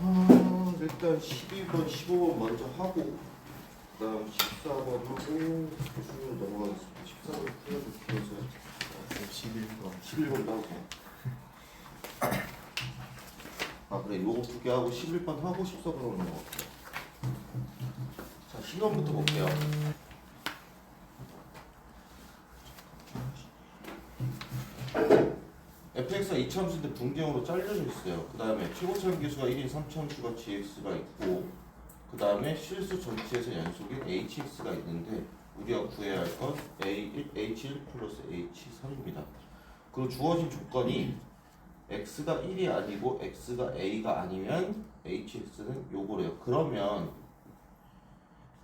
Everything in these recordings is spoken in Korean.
일단 12번, 15번 먼저 하고 그 다음 14번 하고 수준으로 넘어가겠습니다. 14번 풀어볼게요. 11번 하고 그래 요거 두 개 하고 11번 하고 14번으로 넘어갈게요. 자 신원부터 볼게요. fx가 이차함수인데 분경으로 잘려져 있어요. 그 다음에 최고차원 계수가 1인 3차함수가 gx가 있고 그 다음에 실수 전체에서 연속인 hx가 있는데 우리가 구해야 할 건 h1 플러스 h3입니다. 그 주어진 조건이 x가 1이 아니고 x가 a가 아니면 hx는 요거래요. 그러면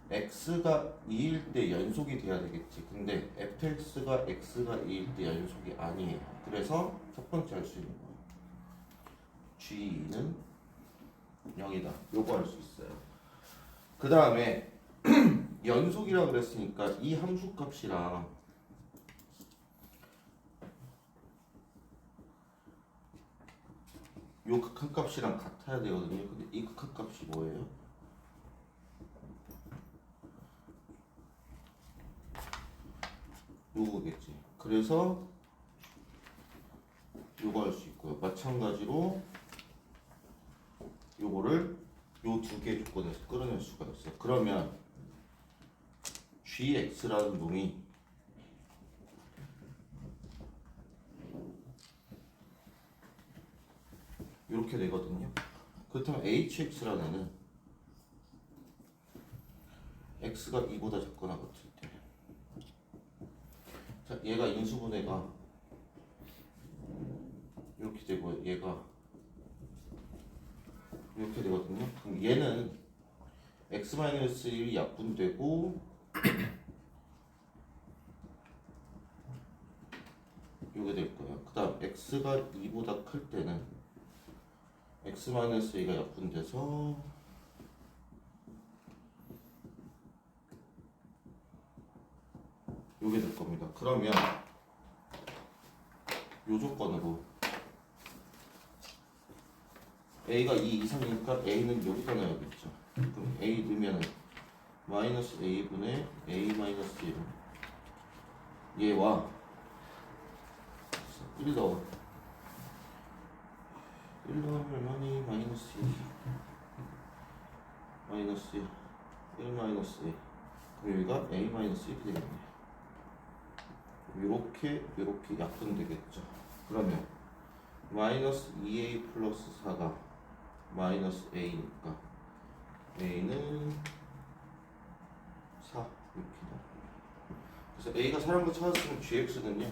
x가 2일 때 연속이 돼야 되겠지. 근데 fx가 x가 2일 때 연속이 아니에요. 그래서 첫 번째 할 수 있는 거예요. g는 0이다. 요거 할 수 있어요. 그 다음에 연속이라 그랬으니까 이 함수 값이랑 요 극한값이랑 같아야 되거든요. 근데 이 극한값이 뭐예요? 요거겠지. 그래서 요거 할 수 있고요. 마찬가지로 요거를 요 두 개의 조건에서 끌어낼 수가 있어요. 그러면 gx라는 놈이 이렇게 되거든요. 그렇다면 hx라는 애는 x가 2보다 작거나 같을 때, 자 얘가 인수분해가 이렇게 되고 얘가 이렇게 되거든요. 그럼 얘는 x-1이 약분되고 이게 될 거예요. 그 다음 x가 2보다 클 때는 x-a가 약분돼서 요게 될 겁니다. 그러면 요 조건으로 a가 2 이상이니까 a는 여기다 넣어야겠죠. 그럼 a 넣으면 마이너스 a분의 a 마이너스 1 얘와 1 넣어 1 넣으면 얼마니? 마이너스 1 마이너스 1 마이너스 1 그럼 여기가 a 마이너스 1이 되겠네. 요렇게 약분되겠죠. 그러면 마이너스 2a 플러스 4가 마이너스 a니까 a는 4 이렇게 나와요. 그래서 a가 사람과 찾았으면 gx는요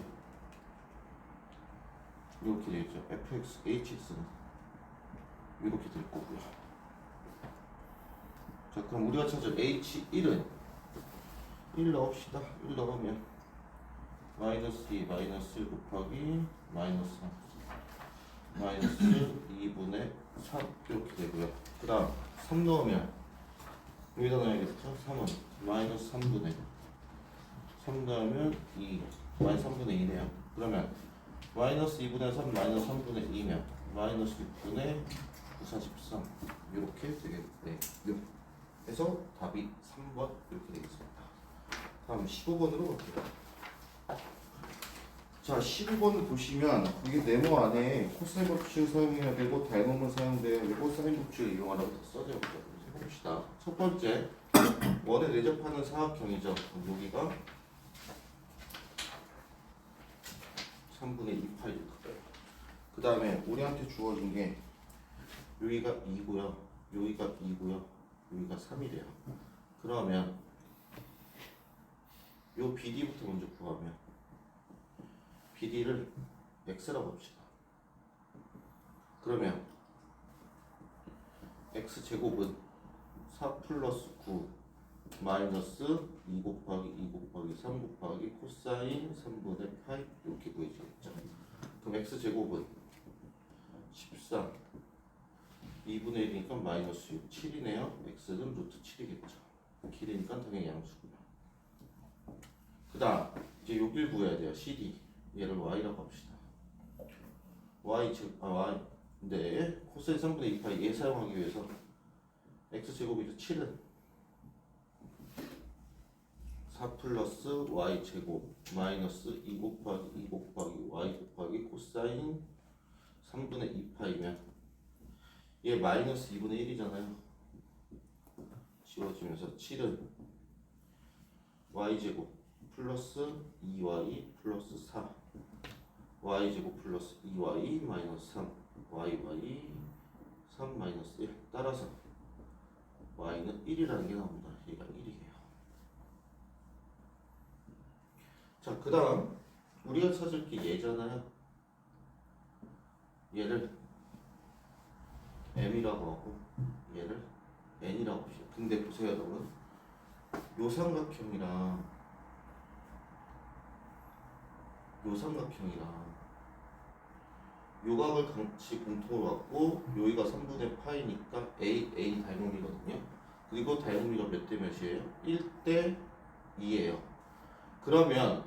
이렇게 되겠죠. fx, hx는 이렇게 될 거고요. 자 그럼 우리가 찾을 h1은 1 넣읍시다. 1 넣으면 마이너스 2 마이너스 1 곱하기 마이너스 3 마이너스 2분의 3 이렇게 되고요. 그 다음 3 넣으면 여기다 넣어야겠죠. 3은 마이너스 3분의 3 넣으면 2 마이너스 3분의 2네요. 그러면 마이너스 2분의 3 마이너스 3분의 2면 마이너스 6분의 943 이렇게 되겠네요. 그래서 답이 3번 이렇게 되겠습니다. 다음 15번으로 갈게요. 자 15번을 보시면 그게 네모 안에 코사인 법칙을 사용해야 되고 다이노멀 사용돼야 되고 사인 법칙을 이용하라고 다 써져 있거든요. 해봅시다. 첫 번째 원에 내접하는 사각형이죠. 여기가 3분의 2 파이일 거예요. 그 다음에 우리한테 주어진 게 여기가 2고요 여기가 2고요 여기가 3이래요. 그러면 요 BD부터 먼저 구하면 BD를 x라고 합시다. 그러면 x제곱은 4 플러스 9 마이너스 2 곱하기 2 곱하기 3 곱하기 코사인 3분의 파이 이렇게 구해지겠죠. 그럼 x제곱은 14 2분의 1이니까 마이너스 6 7이네요. x는 루트 7이겠죠. 길이니까 당연히 양수고요. 그 다음 이제 여길 구해야 돼요. CD 얘를 y라고 합시다. y 네, 코사인 3분의 2파이 얘 사용하기 위해서 x제곱이죠. 7은 4 플러스 y제곱 마이너스 2 곱하기 2 곱하기 y 곱하기 코사인 3분의 2파이면 얘 마이너스 2분의 1이잖아요. 지워지면서 7은 y제곱 플러스 2y 플러스 4 y제곱 플러스 2y 마이너스 3 yy 3 마이너스 1 따라서 y는 1이라는 게 나옵니다. 얘가 1이에요. 자, 그 다음 우리가 찾을 게 얘잖아요. 얘를 m이라고 하고 얘를 n이라고 합시다. 근데 보세요 여러분, 요 삼각형이랑 요각을 같이 공통으로 갖고 여기가 3분의 파이니까 a 닮음이거든요. 그리고 닮음이가 몇 대 몇이에요? 1대 2예요. 그러면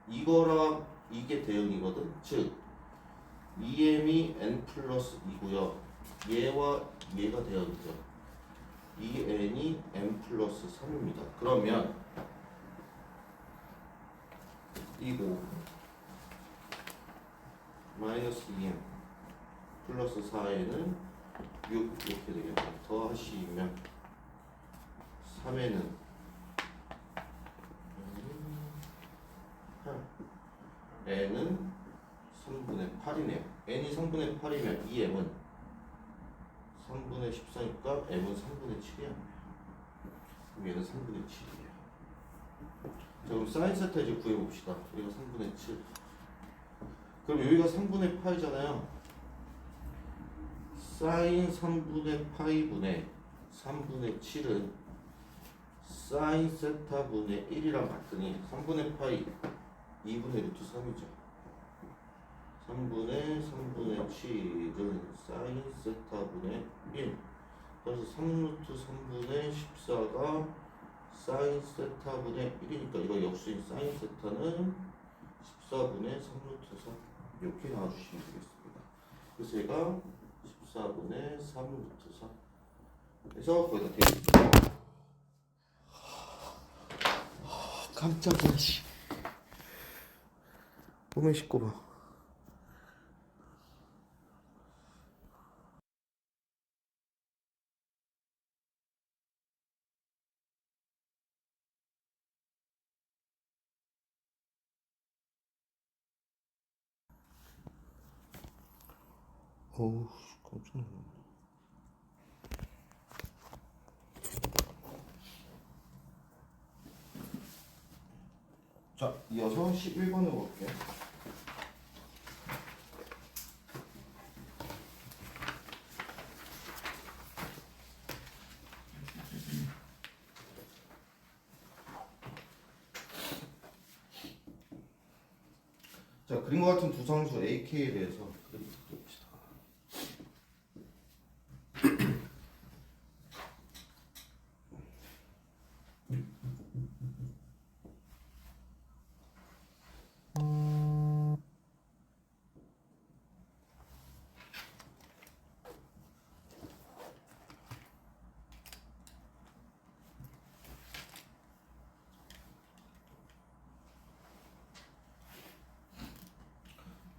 이거랑 이게 대응이거든. 즉 2m이 n 플러스 2고요. 얘와 얘가 대응이죠. 2n이 n 플러스 3입니다. 그러면 이거 마이너스 2m 플러스 4n은 6 이렇게 되겠네요. 더 하시면 3n은 8 n은 3분의 8이네요. n이 3분의 8이면 2m은 3분의 14니까 m은 3분의 7이야. 그럼 얘는 3분의 7이에요. 자, 그럼 사인 세타 이제 구해봅시다. 여기가 3분의 7. 그럼 여기가 3분의 파이잖아요. 사인 3분의 파이분의 3분의 7은 사인 세타분의 1이랑 같으니 3분의 파이 2분의 루트 3이죠. 3분의 7은 사인 세타분의 1. 그래서 3루트 3분의 14가 사인 세타분의 1이니까 이거 역수인 사인 세타는 14분의 3루트 3 이렇게 나와주시면 되겠습니다. 그래서 얘가 14분의 3루트 3 그래서 거기다 대입. 깜짝이야 씨. 몸에 씻고 봐. 어우 깜짝 놀랐네. 자, 이어서 11번으로 볼게요. 자, 그림과 같은 두 상수 AK에 대해서 그림 봅시다.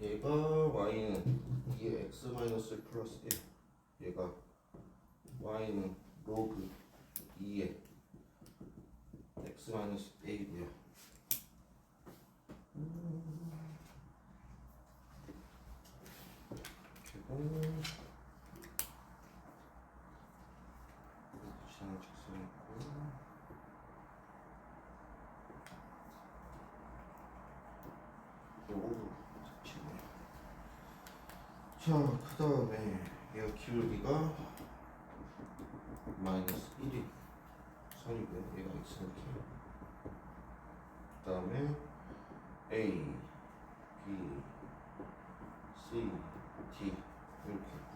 얘가 y는 2의 x 마이너스 플러스 1. 얘가 y는 로그 2의 x 마이너스 a고요. 그리고 지나는 직선이 있고 요거 잡히네요. 자, 그 다음에 얘가 기울기가 마이너스 1이 선이고요. 얘가 x는 k. 그 다음에 a, b, c, d 이렇게 있고.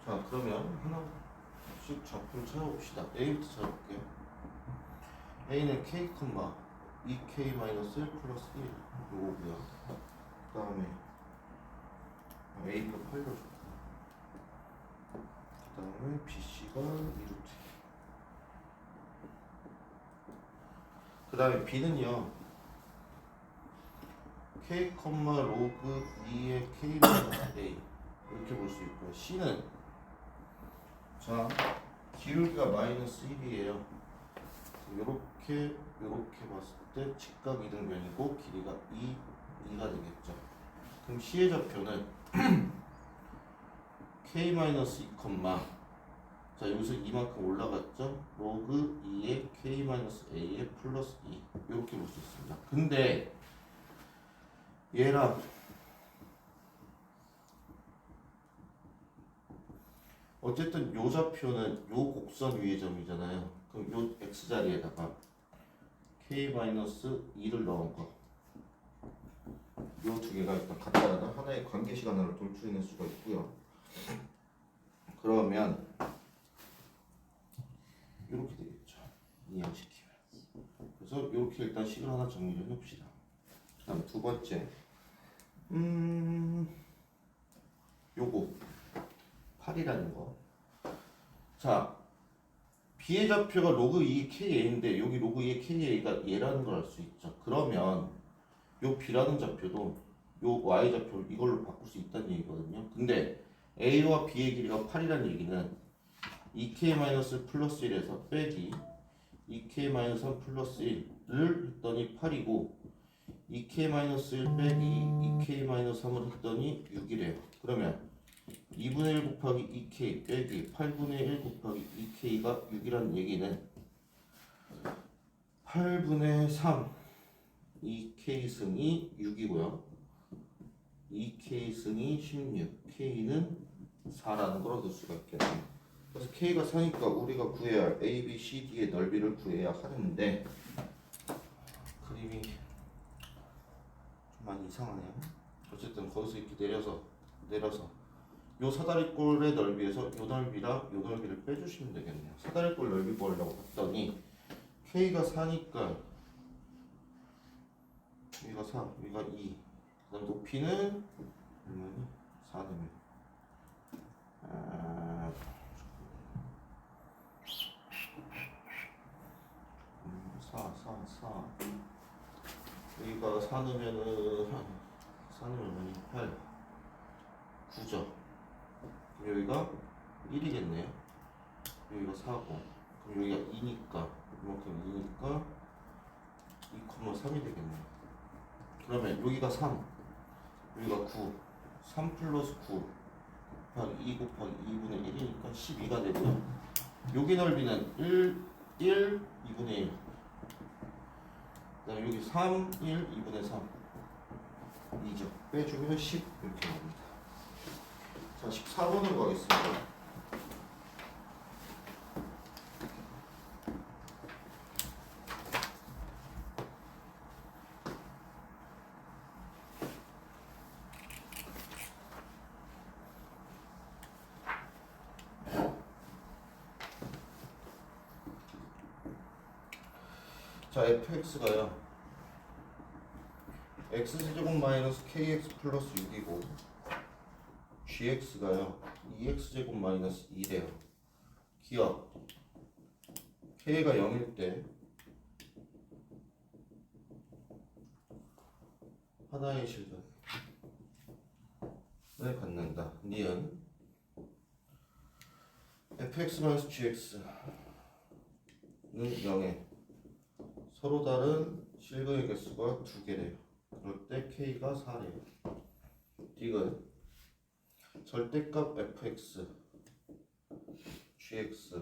자, 그러면 하나씩 작품 찾아봅시다. a부터 찾아볼게요. a는 k, 2k 마이너스 1 플러스 1 요거고요. 그 다음에 a가 8로 줘. 다음에 BC가 2루트. 그 다음에 B는요 K, 로그 2의 K 마이너스 A 이렇게 볼 수 있고요. C는 자 기울기가 마이너스 1이에요. 요렇게 봤을 때 직각 이등변이고 길이가 2가 되겠죠. 그럼 C의 좌표는 K-2, 자 여기서 이만큼 올라갔죠? 로그 2의 K-A의 플러스 2 이렇게 볼 수 있습니다. 근데 얘랑 어쨌든 요 좌표는 요 곡선 위의 점이잖아요. 그럼 요 x자리에다가 K-2를 넣은 거 요 두 개가 일단 갖다가 하나의 관계 시간으로 돌출해낼 수가 있고요. 그러면 이렇게 되겠죠. 이항시키면. 그래서 이렇게 일단 식을 하나 정리를 해봅시다. 그 다음 두 번째 요거 8이라는 거. 자 B의 좌표가 로그 2 KA인데 여기 로그 2의 KA가 얘라는 걸 알 수 있죠. 그러면 요 B라는 좌표도 요 Y 좌표 이걸로 바꿀 수 있다는 얘기거든요. 근데 A와 B의 길이가 8이라는 얘기는 2K- 플러스 1에서 빼기 2K-3 플러스 1을 했더니 8이고 2K-1 빼기 2K-3을 했더니 6이래요. 그러면 2분의 1 곱하기 2K 빼기 8분의 1 곱하기 2K가 6이라는 얘기는 8분의 3 2K승이 6이고요 2K승이 16 K는 4라는 걸 얻을 수가 있겠네요. 그래서 K가 4니까 우리가 구해야 할 A, B, C, D의 넓이를 구해야 하는데 그림이 좀 많이 이상하네요. 어쨌든 거기서 이렇게 내려서 요 사다리꼴의 넓이에서 요 넓이랑 요 넓이를 빼주시면 되겠네요. 사다리꼴 넓이 구하려고 봤더니 K가 4니까 여기가 4, 여기가 2. 그 다음 높이는 얼마니? 4면 4 여기가 4 넣으면은 4 넣으면 얼마니? 8 9죠. 그럼 여기가 1이겠네요. 여기가 4고 그럼 여기가 2니까 이만큼 2니까 2,3이 되겠네요. 그러면 여기가 3 여기가 9 3 플러스 9 곱하기 2 곱하기 2분의 1이니까 12가 되고요. 여기 넓이는 1, 2분의 1 그 다음에 여기 3, 1, 2분의 3 2죠. 빼주면 10 이렇게 나옵니다. 자 14번으로 가겠습니다. 자 fx가요 x제곱 마이너스 kx 플러스 6이고 gx가요 2x제곱 마이너스 2래요. 기억 k가 0일 때 하나의 실근을 갖는다. 니은 fx 마이너스 gx는 0에 서로 다른 실근의 개수가 2개래요. 그럴 때 k가 4래요. 디귿 절대값 fx, gx의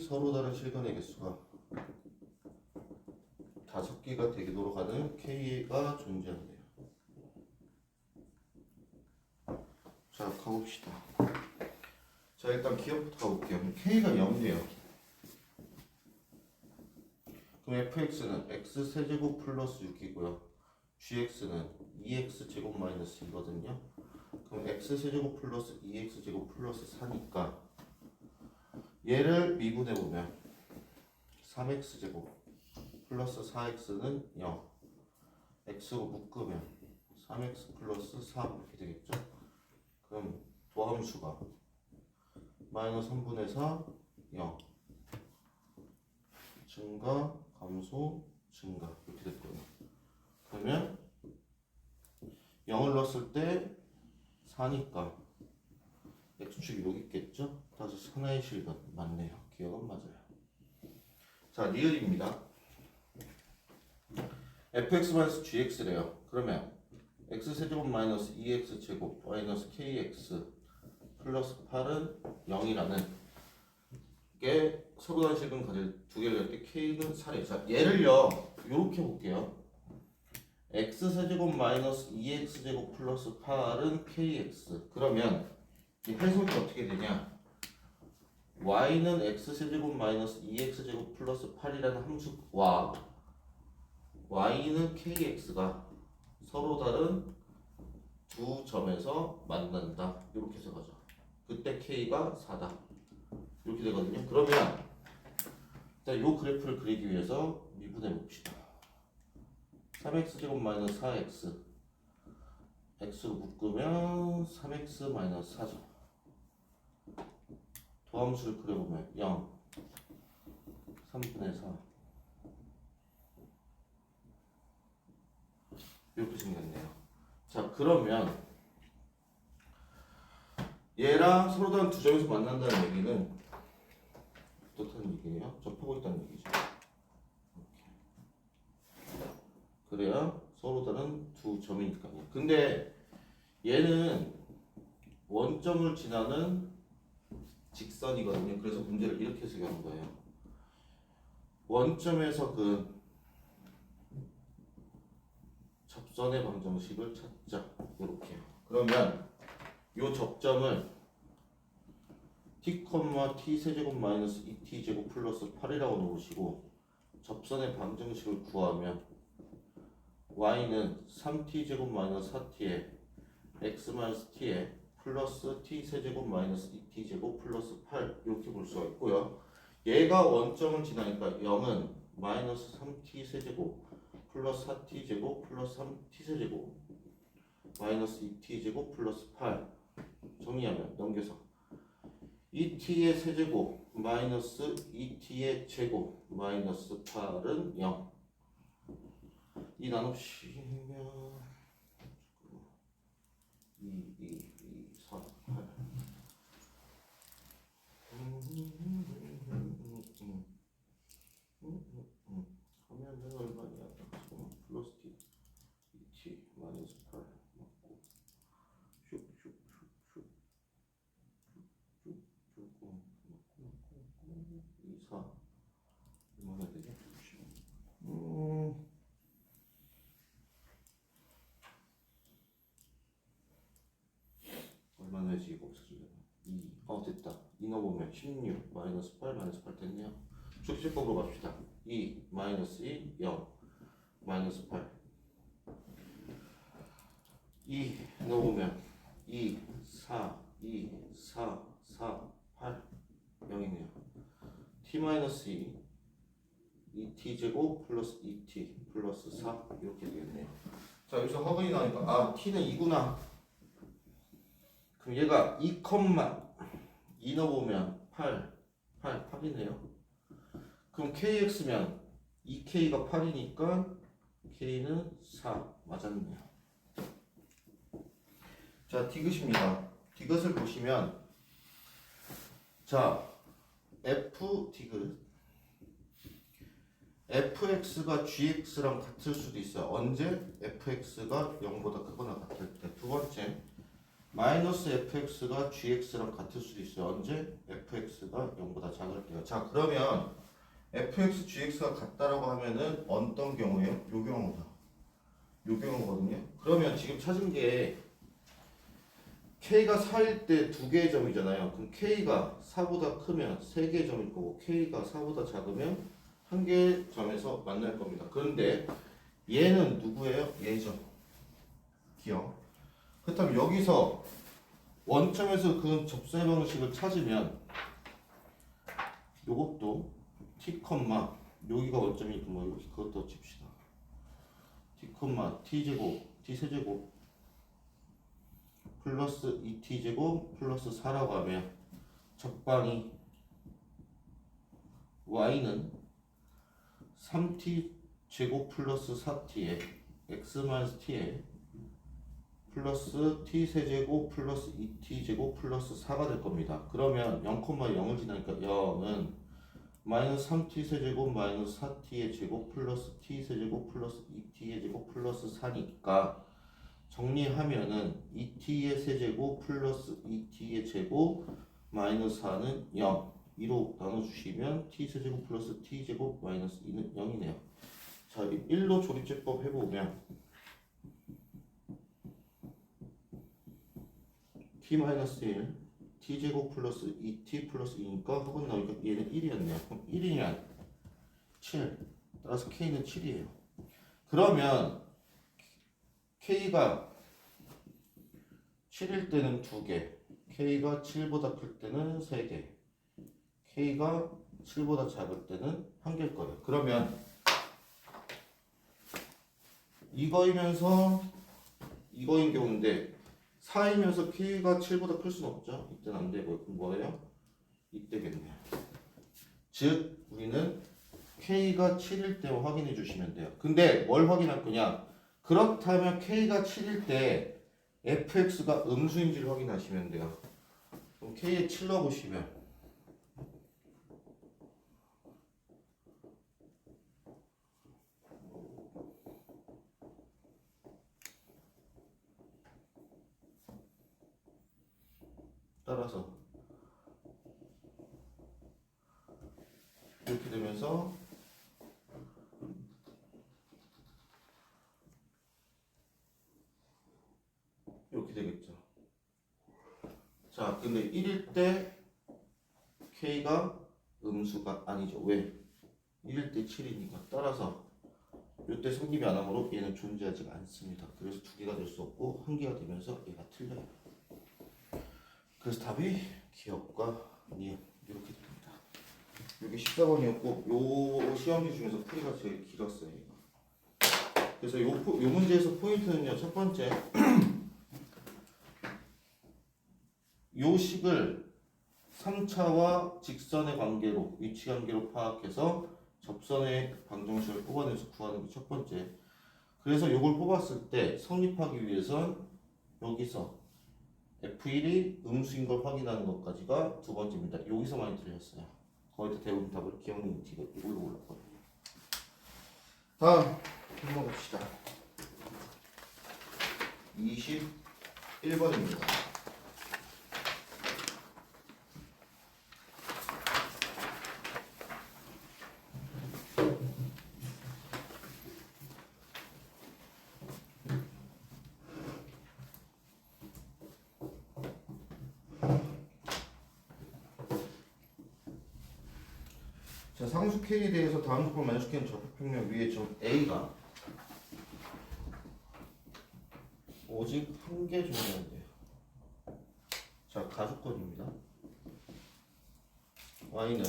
서로 다른 실근의 개수가 5개가 되도록 하는 k가 존재한대요. 자 가봅시다. 자 일단 기억부터 가볼게요. k가 0이에요. 그럼 fx는 x세제곱 플러스 6이고요. gx는 2x제곱 마이너스 2거든요. 그럼 x세제곱 플러스 2x제곱 플러스 4니까 얘를 미분해보면 3x제곱 플러스 4x는 0 x로 묶으면 3x 플러스 4 이렇게 되겠죠. 그럼 도함수가 마이너스 3분의 4 0 증가 감소 증가 이렇게 될 거예요. 그러면 0을 넣었을 때 4니까 x축이 여기 있겠죠? 다시 하나의 실근 맞네요. 기억은 맞아요. 자, 리을입니다. fx-gx래요. 그러면 x세제곱 마이너스 2x제곱 마이너스 kx 플러스 8은 0이라는 게 서로 단식은 가질 두 개를 할 때 k는 4래. 자, 얘를요 이렇게 볼게요. x세제곱 마이너스 2x제곱 플러스 8은 kx. 그러면 이 해석이 어떻게 되냐? y는 x세제곱 마이너스 2x제곱 플러스 8이라는 함수와 y는 kx가 서로 다른 두 점에서 만난다. 이렇게 해석하죠. 그때 k가 4다. 이렇게 되거든요. 그러면 일단 이 그래프를 그리기 위해서 미분해 봅시다. 3x제곱 마이너스 4x x로 묶으면 3x 마이너스 4죠. 도함수를 그려보면 0 3분의 4 이렇게 생겼네요. 자, 그러면 얘랑 서로 다른 두 점에서 만난다는 얘기는 어떻다는 얘기예요? 접하고 있다는 얘기죠. 그래야 서로 다른 두 점이니까요. 근데 얘는 원점을 지나는 직선이거든요. 그래서 문제를 이렇게 해석하는 거예요. 원점에서 그 접선의 방정식을 찾자. 이렇게요. 그러면 이 접점을 t, t 세제곱 마이너스 2t 제곱 플러스 8이라고 놓으시고 접선의 방정식을 구하면 y는 3t 제곱 마이너스 4t에 x 마이너스 t에 플러스 t 세제곱 마이너스 2t 제곱 플러스 8 이렇게 볼 수가 있고요. 얘가 원점을 지나니까 0은 마이너스 3t 세제곱 플러스 4t 제곱 플러스 3t 세제곱 마이너스 2t 제곱 플러스 8 정리하면 넘겨서 2t의 세제곱 마이너스 2t의 제곱 마이너스 8은 0 이 나눕시면 2, 4, 8 하면은 얼마냐? 플러스 t 2t 마이너스 8 맞고 슉슉슉슉 쭉 2, 4 얼마나 되죠? 얼마나 되지 이거 없어지려면 2 됐다 2 넣어보면 16 마이너스 8 마이너스 8 됐네요. 축식법으로 갑시다. 2 마이너스 2 0 마이너스 8 2 넣어보면 2 4 2 4 4 8 0이네요. t 마이너스 2t 제곱 플러스 2t 플러스 4 이렇게 되겠네요. 자, 여기서 허근이 나오니까 t는 2구나. 그럼 얘가 2, 2 넣어보면 8이네요. 그럼 kx면 2k가 8이니까 k는 4 맞았네요. 자, 디귿입니다. 디귿을 보시면 자, f 디귿 fx가 gx랑 같을 수도 있어요. 언제? fx가 0보다 크거나 같을 때. 두 번째 마이너스 fx가 gx랑 같을 수도 있어요. 언제? fx가 0보다 작을 때요. 자, 그러면 fx, gx가 같다라고 하면은 어떤 경우예요? 요 경우다. 요 경우거든요. 그러면 지금 찾은 게 k가 4일 때 두 개의 점이잖아요. 그럼 k가 4보다 크면 세 개의 점일 거고 k가 4보다 작으면 한 개의 점에서 만날 겁니다. 그런데 얘는 누구예요? 얘죠. 기억. 그렇다면 여기서 원점에서 그 접선의 방식을 찾으면 요것도 t, 여기가 원점이니까 뭐 이렇게 그것도 칩시다. t, t제곱, t세제곱 플러스 2t제곱 플러스 4라고 하면 적방이 y는 3t 제곱 플러스 4t에 x-t에 플러스 t 세제곱 플러스 2t 제곱 플러스 4가 될 겁니다. 그러면 0,0을 지나니까 0은 마이너스 3t 세제곱 마이너스 4t의 제곱 플러스 t 세제곱 플러스 2t의 제곱 플러스 4니까 정리하면은 2t의 세제곱 플러스 2t의 제곱 마이너스 4는 0 2로 나눠주시면 t 세제곱 플러스 t 제곱 마이너스 2는 0이네요. 자, 1로 조립제법 해보면 t-1 t제곱 플러스 2t 플러스 2니까 혹은 나오니까 얘는 1이었네요. 그럼 1이면 7 따라서 k는 7이에요. 그러면 k가 7일 때는 2개, k가 7보다 클 때는 3개, k가 7보다 작을 때는 1개일 거예요. 그러면 이거이면서 이거인 경우인데 4이면서 k가 7보다 클 수는 없죠. 이때는 안 되고 그럼 뭐예요? 이때겠네요. 즉 우리는 k가 7일 때 확인해 주시면 돼요. 근데 뭘 확인할 거냐? 그렇다면 k가 7일 때 fx가 음수인지를 확인하시면 돼요. 그럼 k에 7 넣어보시면 따라서 이렇게 되면서 이렇게 되겠죠. 자, 근데 1일 때 k가 음수가 아니죠. 왜? 1일 때 7이니까. 따라서 이때 성립이 안 하므로 얘는 존재하지 않습니다. 그래서 2개가 될 수 없고 1개가 되면서 얘가 틀려요. 그래서 답이 기억과 니은 이렇게 됩니다. 이게 14번이었고 요 시험지 중에서 풀이가 제일 길었어요. 그래서 요 문제에서 포인트는요. 첫 번째 요 식을 3차와 직선의 관계로 위치 관계로 파악해서 접선의 방정식을 뽑아내서 구하는 게 첫 번째. 그래서 요걸 뽑았을 때 성립하기 위해선 여기서 F1이 음수인 걸 확인하는 것까지가 두 번째입니다. 여기서 많이 틀렸어요. 거의 다 대부분 답을 기억력 티가 이걸로 올랐거든요. 다음 한번 봅시다. 21번입니다. 자, 상수 K에 대해서 다음 조건을 만족시키는 적합평면 위에 좀 A가 오직 한 개 정도면 돼요. 자, 가주권입니다. Y는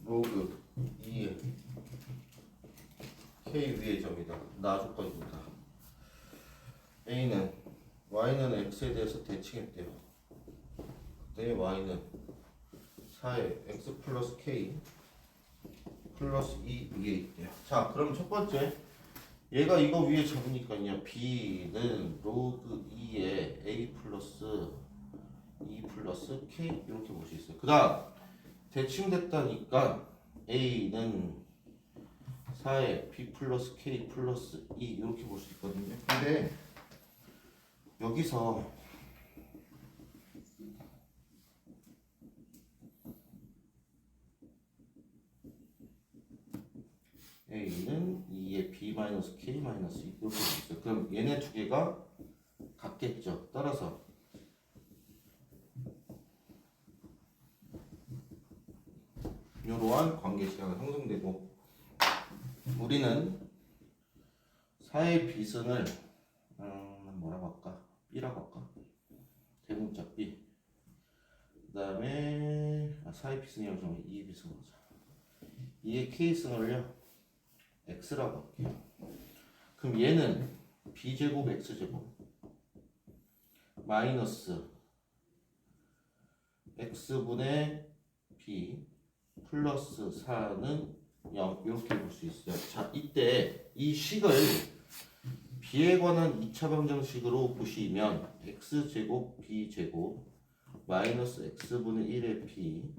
로그 2의 K 위의 점이다. 나주권입니다. A는 Y는 X에 대해서 대칭했대요. 그때 Y는 4의 X 플러스 K 플러스 2 위에 있대요. 자, 그럼 첫 번째 얘가 이거 위에 잡으니까요. B는 로그 2의 A 플러스 2 플러스 K 이렇게 볼 수 있어요. 그 다음 대칭됐다니까 A는 4의 B 플러스 K 플러스 2 이렇게 볼 수 있거든요. 근데 여기서 A는 2의 B 마이너스 K 마이너스 2 이렇게 볼 수 있어요. 그럼 얘네 두 개가 같겠죠. 따라서 이러한 관계시각은 형성되고 우리는 4의 B승을 뭐라고 할까? B라고 할까? 대문자 B 그 다음에 4의 B승이라고 좀 2의 B승으로 하자. 2의 K승을요 X라고 할게요. 그럼 얘는 B제곱 X제곱 마이너스 x분의 b 플러스 4는 0 이렇게 볼 수 있어요. 자, 이때 이 식을 b에 관한 2차 방정식으로 보시면 x제곱 b제곱 마이너스 x분의 1의 b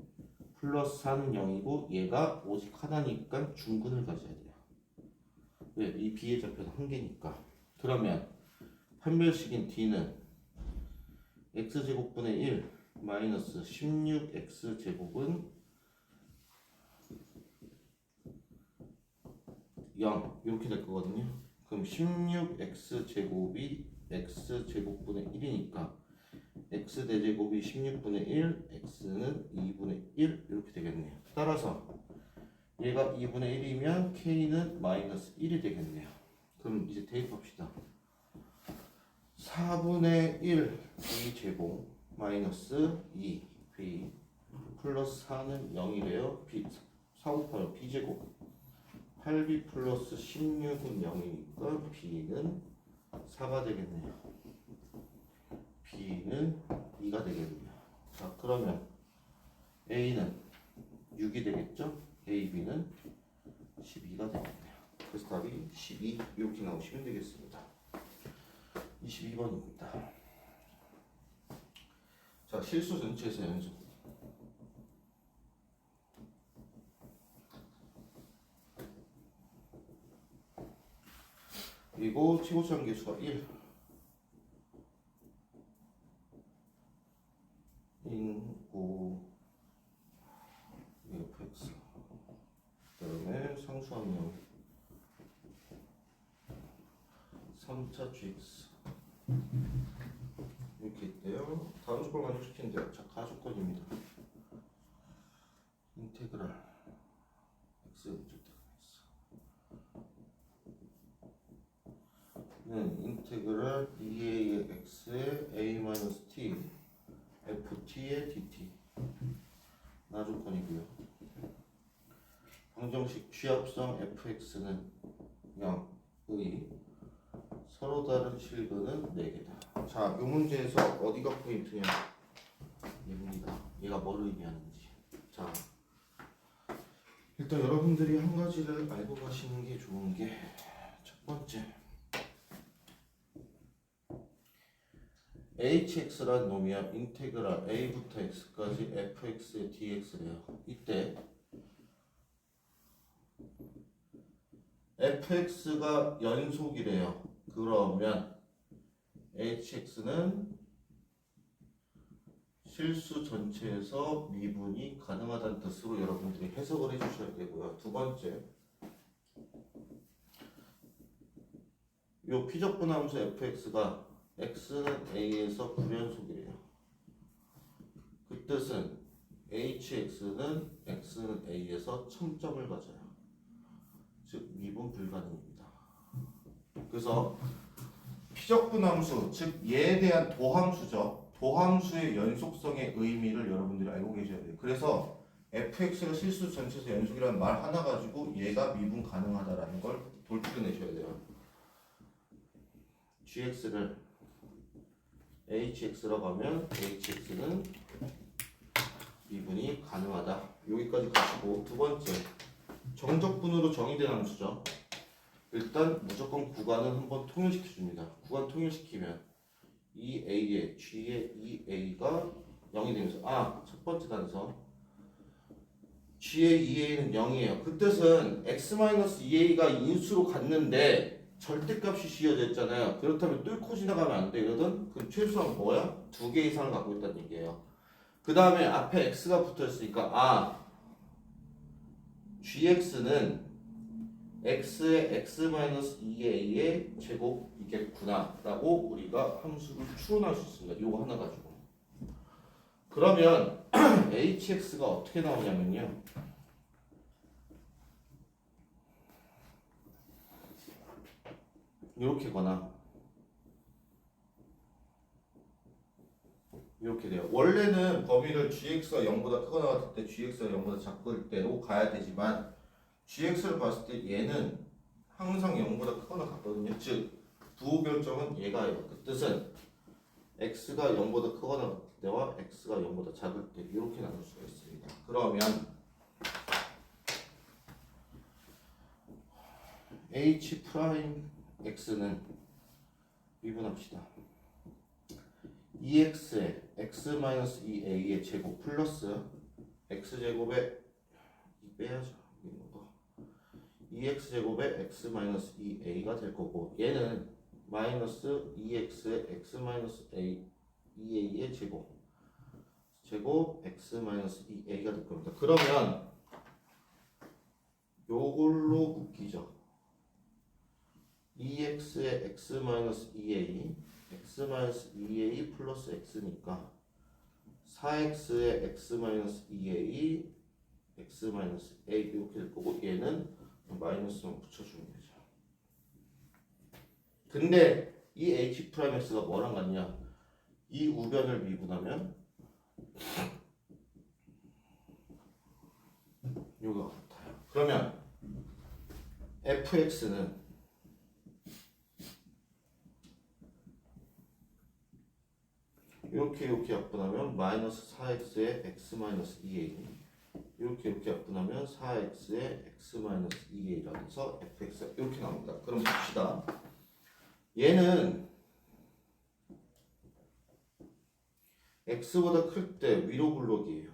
플러스 4는 0이고 얘가 오직 하나니까 중근을 가져야 돼요. 왜? 이 b의 좌표는 한 개니까. 그러면 판별식인 d는 x제곱분의 1 마이너스 16x제곱은 0 이렇게 될 거거든요. 그럼 16x제곱이 x제곱분의 1이니까 x대제곱이 16분의 1 x는 2분의 1 이렇게 되겠네요. 따라서 얘가 2분의 1이면 k는 마이너스 1이 되겠네요. 그럼 이제 대입합시다. 4분의 1 b제곱 마이너스 2 b 플러스 4는 0이래요. b 4 곱하면 b제곱 8b 플러스 16은 0이니까 b는 4가 되겠네요. b는 2가 되겠네요. 자, 그러면 a는 6이 되겠죠? a, b는 12가 되겠네요. 그래서 답이 12 이렇게 나오시면 되겠습니다. 22번입니다. 자, 실수 전체에서 연속. 그리고 최고치한 개수가 1. 인고 fx. 그다음에 상수항은 3차 gx. 이렇게 있대요. 다음 조건 만족시킨대요. 자, 가조건입니다. 인테그랄 x 는 인테그랄 2a의 x에 a-t ft의 dt 나조건이고요. 방정식 취합성 fx는 0의 서로 다른 실근은 4개다. 자, 이 문제에서 어디가 포인트냐? 얘입니다. 얘가 뭘 의미하는지. 자, 일단 여러분들이 한 가지를 알고 가시는 게 좋은 게 첫 번째, hx란 놈이야. 인테그랄 a부터 x까지 fx의 dx래요. 이때 fx가 연속이래요. 그러면 hx는 실수 전체에서 미분이 가능하다는 뜻으로 여러분들이 해석을 해주셔야 되고요. 두 번째, 요 피적분함수 fx가 x는 a에서 불연속이래요. 그 뜻은 hx는 x는 a에서 첨점을 가져요. 즉 미분 불가능입니다. 그래서 피적분함수, 즉 얘에 대한 도함수죠. 도함수의 연속성의 의미를 여러분들이 알고 계셔야 돼요. 그래서 fx가 실수 전체에서 연속이라는 말 하나 가지고 얘가 미분 가능하다라는 걸 돌출해내셔야 돼요. gx를 hx라고 하면 hx는 미분이 가능하다. 여기까지 가시고, 두 번째, 정적분으로 정의된 함수죠. 일단 무조건 구간은 한번 통일시켜 줍니다. 구간 통일시키면 2a의 g의 2a가 0이 되면서 첫 번째 단서 g의 2a는 0이에요. 그 뜻은 x-2a가 인수로 갔는데 절대값이 씌어져 있잖아요. 그렇다면 뚫고 지나가면 안 돼. 이러던 그럼 최소한 뭐야? 2개 이상을 갖고 있다는 얘기예요. 그 다음에 앞에 x가 붙어 있으니까 gx는 x의 x-2a의 제곱이겠구나 라고 우리가 함수를 추론할 수 있습니다. 이거 하나 가지고. 그러면 hx가 어떻게 나오냐면요, 이렇게거나 이렇게 돼요. 원래는 범위를 gx가 0보다 크거나 같을 때 gx가 0보다 작을 때로 가야 되지만 gx를 봤을 때 얘는 항상 0보다 크거나 같거든요. 즉 부호 결정은 얘가예요. 그 뜻은 x가 0보다 크거나 같을 때와 x가 0보다 작을 때 이렇게 나눌 수가 있습니다. 그러면 h 프라임 x는 미분합시다. 2x에 x-2a의 제곱 플러스 x제곱에 빼야죠. 2x제곱에 x-2a가 될 거고 얘는 마이너스 2x에 x-2a의 제곱 x-2a가 될 겁니다. 그러면 요걸로 묶이죠. 2x에 x-2a x-2a 플러스 x니까 4x에 x-2a x-a 이렇게 될 거고 얘는 마이너스만 붙여주면 되죠. 근데 이 h'x가 뭐랑 같냐? 이 우변을 미분하면 요거 같아요. 그러면 fx는 이렇게 약분하면 마이너스 4x에 x-2a 이렇게 약분하면 4x에 x-2a라고 해서 fx가 이렇게 나옵니다. 그럼 봅시다. 얘는 x보다 클 때 위로 블록이에요.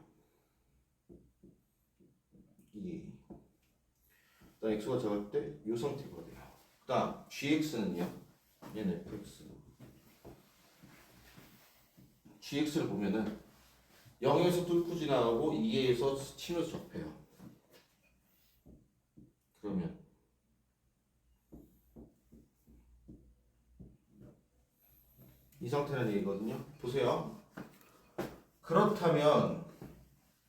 2a. 그다음 x가 작을 때 이 상태가 돼요. 그다음 gx는요. 얘는 fx. gx를 보면은 0에서 뚫고 지나가고 2에서 치면서 접해요. 그러면 이 상태라는 얘기거든요. 보세요. 그렇다면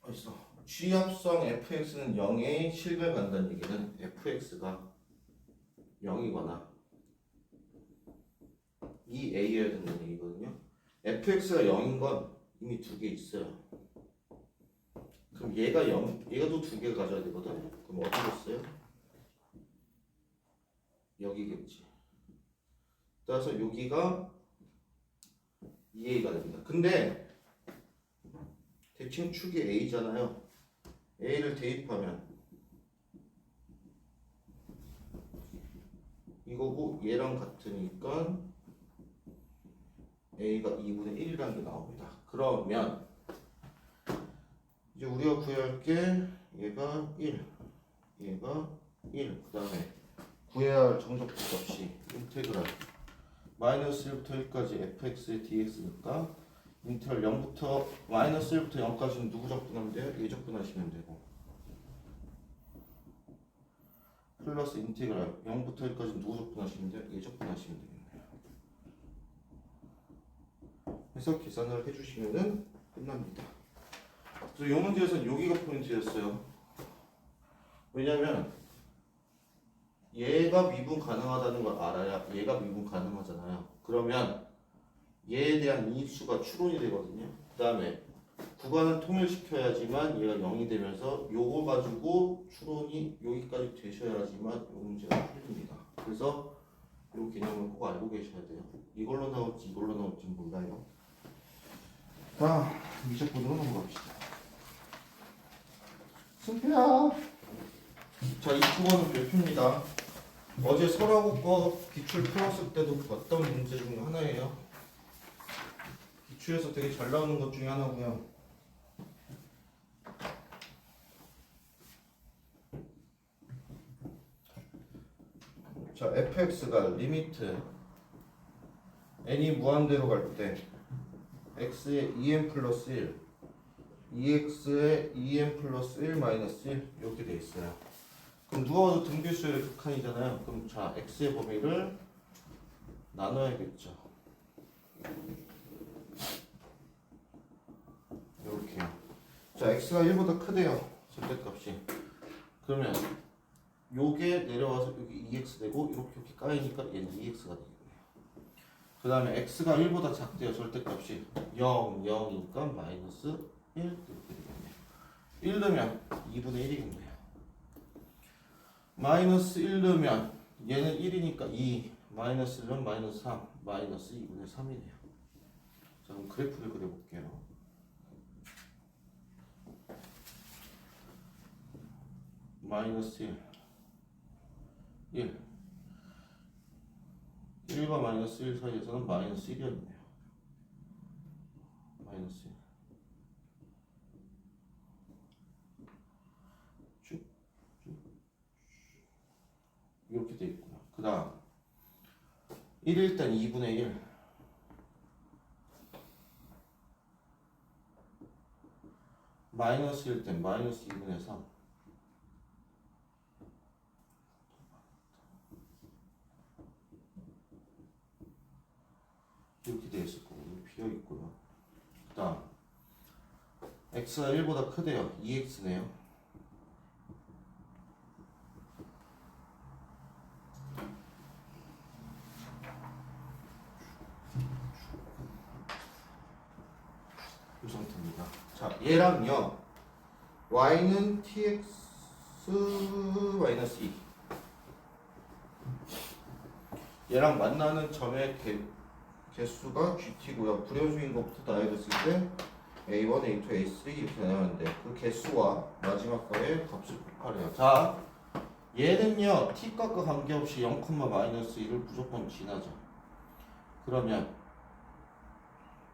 어딨어? G합성 fx는 0에 실을 간다는 얘기는 fx가 0이거나 이 a여야 된다는 얘기거든요. fx가 0인 건 이미 두 개 있어요. 그럼 얘가 0, 얘가 또 두 개 가져야 되거든. 그럼 어떻게 됐어요? 여기겠지. 따라서 여기가 2a가 됩니다. 근데 대칭 축이 a잖아요. a를 대입하면 이거고 얘랑 같으니까 a가 2분의 1이라는 게 나옵니다. 그러면 이제 우리가 구해야 할 게 얘가 1, 얘가 1, 그 다음에 구해야 할 정적분 값이 인테그랄 마이너스 1부터 1까지 fx의 dx니까 인테그랄 0부터 마이너스 1부터 0까지는 누구 적분하면 돼요? 얘 적분하시면 되고 플러스 인테그랄 0부터 1까지 누구 적분하시면 돼요? 얘 적분하시면 되겠네요. 해서 계산을 해주시면은 끝납니다. 그래서 이 문제에서는 여기가 포인트였어요. 왜냐면 얘가 미분 가능하다는 걸 알아야 얘가 미분 가능하잖아요. 그러면 얘에 대한 이수가 추론이 되거든요. 그 다음에 구간을 통일시켜야지만 얘가 0이 되면서 요거 가지고 추론이 여기까지 되셔야지만 요 문제가 풀립니다. 그래서 요 개념을 꼭 알고 계셔야 돼요. 이걸로 나올지 이걸로 나올지 몰라요. 자, 미적분으로 넘어갑시다. 승표야. 자, 이 투어는 별표입니다. 어제 설하고 거 기출 풀었을 때도 봤던 문제 중에 하나예요. 기출에서 되게 잘 나오는 것 중에 하나고요. 자, fx가 리미트 n이 무한대로 갈 때 x에 2n 플러스 1 2x에 2n 플러스 1 마이너스 1 이렇게 돼 있어요. 그럼 누가 봐도 등비수열의 극한이잖아요. 그럼 자, x의 범위를 나눠야겠죠. 이렇게요. 자, x가 1보다 크대요. 절대값이. 그러면 요게 내려와서 여기 2x 되고 이렇게 까이니까 얘는 2x가 되겠네요. 그 다음에 x가 1보다 작대요. 절대값이 0, 0이니까 마이너스 1 이렇게 되겠네요. 1 넣으면 2분의 1이겠네요. 마이너스 1 넣으면 얘는 1이니까 2 마이너스 1은 마이너스 3 마이너스 2분의 3이네요. 그럼 그래프를 그려볼게요. 마이너스 1 1과 마이너스 1 사이에서는 마이너스 1이었네요. 마이너스 1 쭉, 이렇게 돼 있구나. 그 다음 1일 땐 2분의 1 마이너스 1 땐 마이너스 2분의 3 이렇게 돼 있을 거고 비어 있고요. 그 다음 x가 1보다 크대요. 2x네요. 이 상태입니다. 자, 얘랑요. y는 tx 마이너스 2 얘랑 만나는 점의 개수가 gt고요. 불연수인 것부터 나열했을 때 a1, a2, a3 이렇게 나누는데 그 개수와 마지막 거의 값을 곱하래요. 자, 얘는요 t값과 관계없이 0, 마이너스 1을 무조건 지나죠. 그러면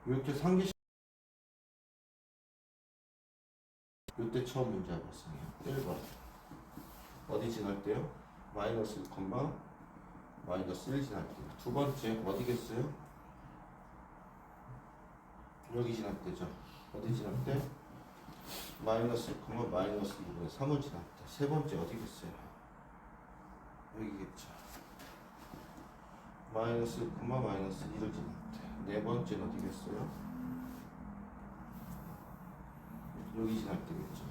이렇게 상기시 이때 처음 문제 해봤어요. 1번 어디 지날 때요? 마이너스 1, 마이너스 1 지날 때요. 두 번째 어디겠어요? 여기 지날 때죠. 어디 지날 때? 마이너스 1, 마이너스 2분의 3을 지날 때. 세 번째 어디겠어요? 여기겠죠. 마이너스 1, 마이너스 2를 지날 때. 네 번째는 어디겠어요? 여기 지날 때겠죠.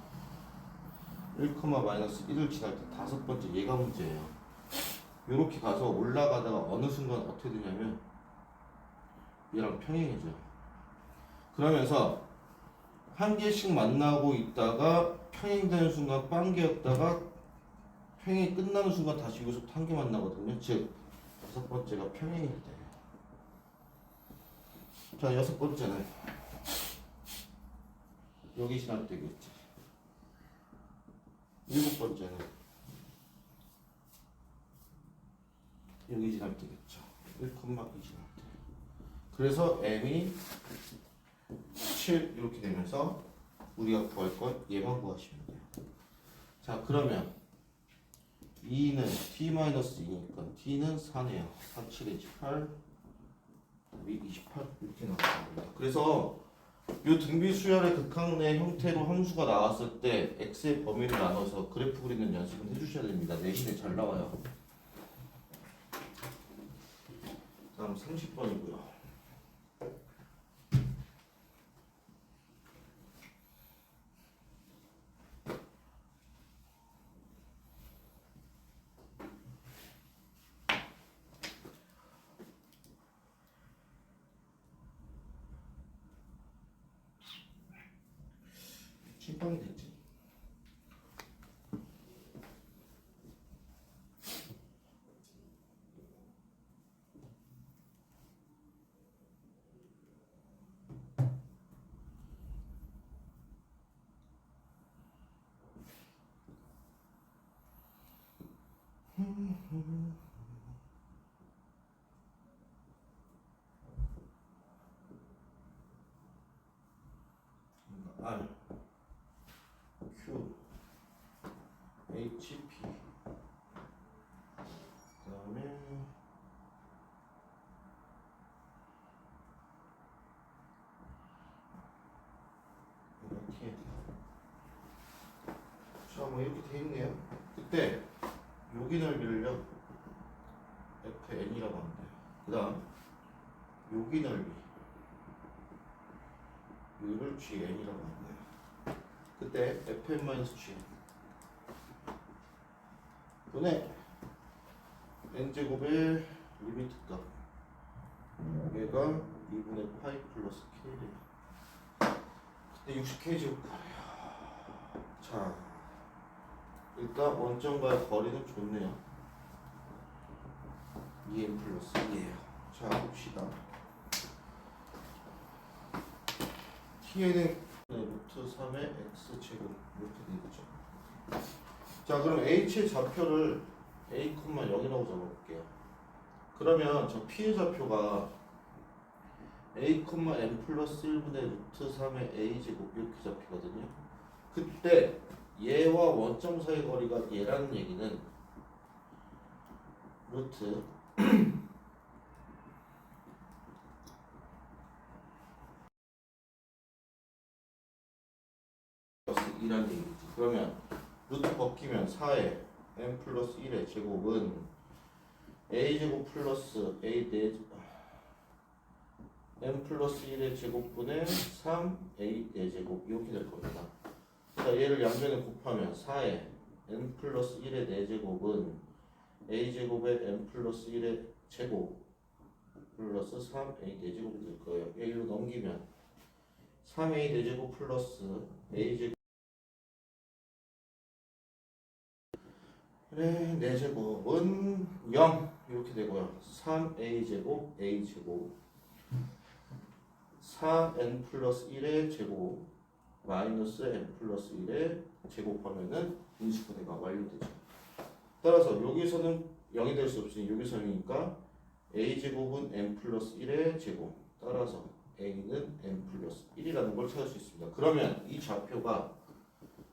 1, 마이너스 1을 지날 때 다섯 번째 얘가 문제예요. 요렇게 가서 올라가다가 어느 순간 어떻게 되냐면 얘랑 평행이죠. 그러면서 한 개씩 만나고 있다가 평행되는 순간 빵개였다가 평행이 끝나는 순간 다시 여기서부터 한 개 만나거든요. 즉 다섯 번째가 평행일 때예요. 자, 여섯 번째는 여기 지날 때겠지. 일곱 번째는 여기 지날 때겠죠. 1, 2 지날 때. 그래서 m이 7 이렇게 되면서 우리가 구할 건 얘만 구하시면 돼요. 자, 그러면 2는 t-2니까 t는 4네요. 4, 7에 18 28 이렇게 나왔습니다. 그래서 이 등비수열의 극한의 형태로 함수가 나왔을 때 x의 범위를 나눠서 그래프 그리는 연습은 해주셔야 됩니다. 내신에 잘 나와요. 다음 30번이고요. 침빵이 됐지. R Q H P 그다음에 이렇게 자, 뭐 이렇게 돼 있네요. 그때 여기 넓이를요 FN이라고 하는데요. 그다음 여기 넓이 이걸 GN이라고 하는데요. 그때 FN-G 분의 n제곱의 리미트 값 얘가 2분의 파이 플러스 K래요. 그때 60K 제곱 가래요. 자, 일단 원점과의 거리는 좋네요. 2n 플러스 2예요. 자, 봅시다. tn은 루트 3의 x제곱 이렇게 되겠죠. 자, 그럼 h의 좌표를 a, 0이라고 잡아볼게요. 그러면 저 p의 좌표가 a, n 플러스 1분의 루트 3의 a제곱 이렇게 잡히거든요. 그때 얘와 원점 사이 거리가 얘라는 얘기는 루트 플러스 2라는 얘기지. 그러면 루트 벗기면 4의 n 플러스 1의 제곱은 a제곱 플러스 a 4 n 플러스 1의 제곱분의 3a 4제곱 이렇게 될 겁니다. 자, 얘를 양변에 곱하면 4의 n 플러스 1의 4제곱은 a제곱의 n 플러스 1의 제곱 플러스 3a 4제곱이 될 거예요. a로 넘기면 3a 4제곱 플러스 a제곱 네, 4제곱은 0 이렇게 되고요. 3a제곱 a제곱 4n 플러스 1의 제곱 마이너스 n 플러스 1의 제곱하면은 인수분해가 완료되죠. 따라서 여기서는 0이 될 수 없으니 여기서 0이니까 a제곱은 n 플러스 1의 제곱 따라서 a는 n 플러스 1이라는 걸 찾을 수 있습니다. 그러면 이 좌표가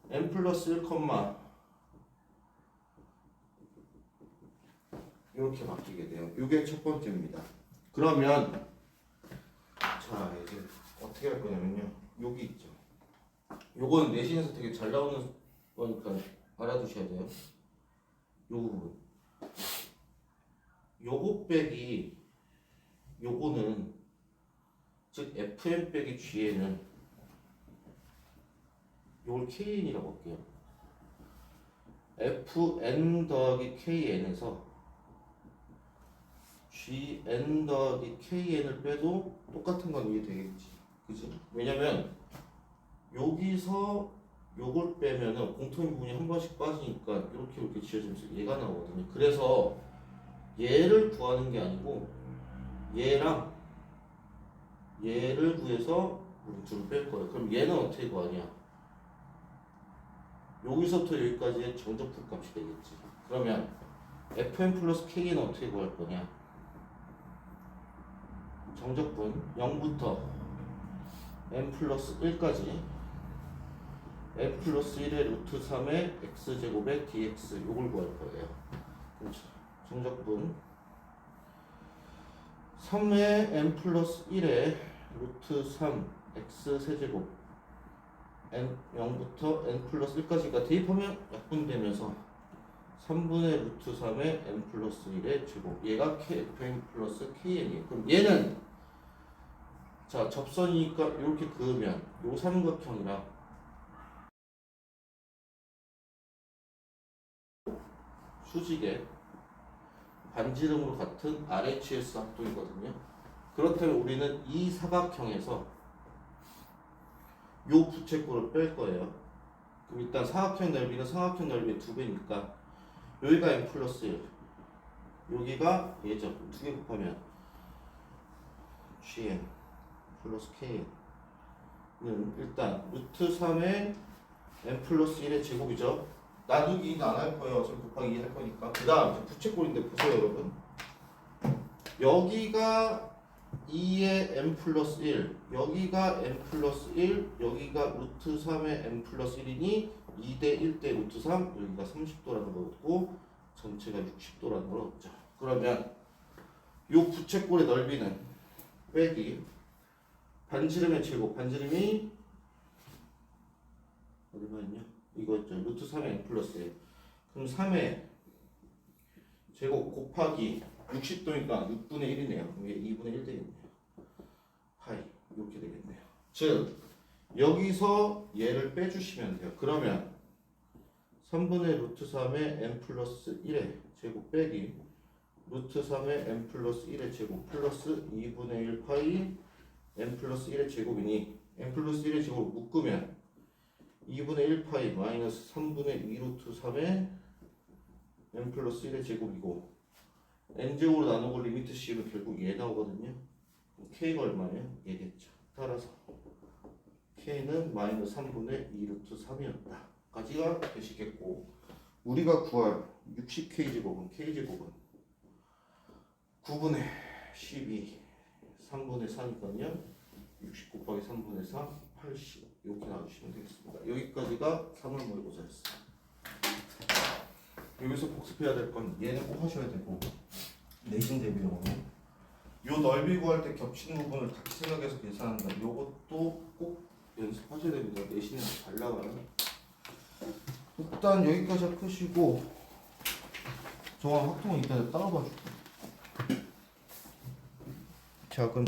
n 플러스 1, 이렇게 바뀌게 돼요. 이게 첫 번째입니다. 그러면 자, 이제 어떻게 할 거냐면요. 여기 있죠. 요거는 내신에서 되게 잘 나오는 거니까 알아두셔야 돼요. 요 부분. 요거 빼기 요거는 즉 fn 빼기 gn은 요걸 kn이라고 할게요. fn 더하기 kn에서 gn 더하기 kn을 빼도 똑같은 건 이해되겠지. 그치? 왜냐면 여기서 요걸 빼면은 공통 부분이 한 번씩 빠지니까 이렇게 지어지면서 얘가 나오거든요. 그래서 얘를 구하는 게 아니고 얘랑 얘를 구해서 우리 둘을 뺄 거예요. 그럼 얘는 어떻게 구하냐? 여기서부터 여기까지의 정적분 값이 되겠지. 그러면 fn 플러스 k는 어떻게 구할 거냐? 정적분 0부터 n 플러스 1까지 n 플러스 1의 루트 3의 x제곱의 dx 요걸 구할 거예요. 그렇죠. 정적분 3의 n 플러스 1의 루트 3 x 세제곱 n 0부터 n 플러스 1까지가 대입하면 약분되면서 3분의 루트 3의 n 플러스 1의 제곱 얘가 fn 플러스 kn이에요. 그럼 얘는 자 접선이니까 이렇게 그으면 요 삼각형이랑 수직의 반지름으로 같은 RHS 합동이거든요. 그렇다면 우리는 이 사각형에서 요 부채꼴을 뺄 거예요. 그럼 일단 사각형 넓이는 사각형 넓이의 2배니까 여기가 n 플러스 1 여기가 얘죠. 2개 곱하면 gn 플러스 k는 일단 루트 3의 n 플러스 1의 제곱이죠. 나누기는 안 할 거예요. 어차피 곱하기 2 할 거니까. 그 다음 부채꼴인데 보세요 여러분. 여기가 2의 n 플러스 1 여기가 n 플러스 1 여기가 루트 3의 n 플러스 1이니 2대 1대 루트 3 여기가 30도라는 거고 전체가 60도라는 걸 얻죠. 그러면 이 부채꼴의 넓이는 빼기 반지름의 제곱 반지름이 얼마였냐? 이거 있죠. 루트 3의 n 플러스 1 그럼 3의 제곱 곱하기 60도니까 6분의 1이네요. 이게 2분의 1 되겠네요. 파이 이렇게 되겠네요. 즉 여기서 얘를 빼주시면 돼요. 그러면 3분의 루트 3의 n 플러스 1의 제곱 빼기 루트 3의 n 플러스 1의 제곱 플러스 2분의 1 파이 n 플러스 1의 제곱이니 n 플러스 1의 제곱을 묶으면 2분의 1 파이 마이너스 3분의 2 루트 3의 n 플러스 1의 제곱이고 n제곱으로 나누고 리미트 씌우면 결국 얘 나오거든요. k가 얼마예요? 얘겠죠. 따라서 K는 마이너스 3분의 2 루트 3이었다 까지가 되시겠고, 우리가 구할 60K제곱은 K제곱은 9분의 12 3분의 4니까요 60 곱하기 3분의 4 80 이렇게 나와주시면 되겠습니다. 여기까지가 3월 모의고사였어요. 여기서 복습해야 될 건 얘는 꼭 하셔야 되고, 내신 대비용으로 요 넓이 구할 때 겹치는 부분을 같이 생각해서 계산한다. 요것도 꼭 연습하셔야 됩니다. 내신에 잘 나가요. 일단 여기까지 푸시고 저랑 확통은 이따 따라봐 줄게요. 자, 그럼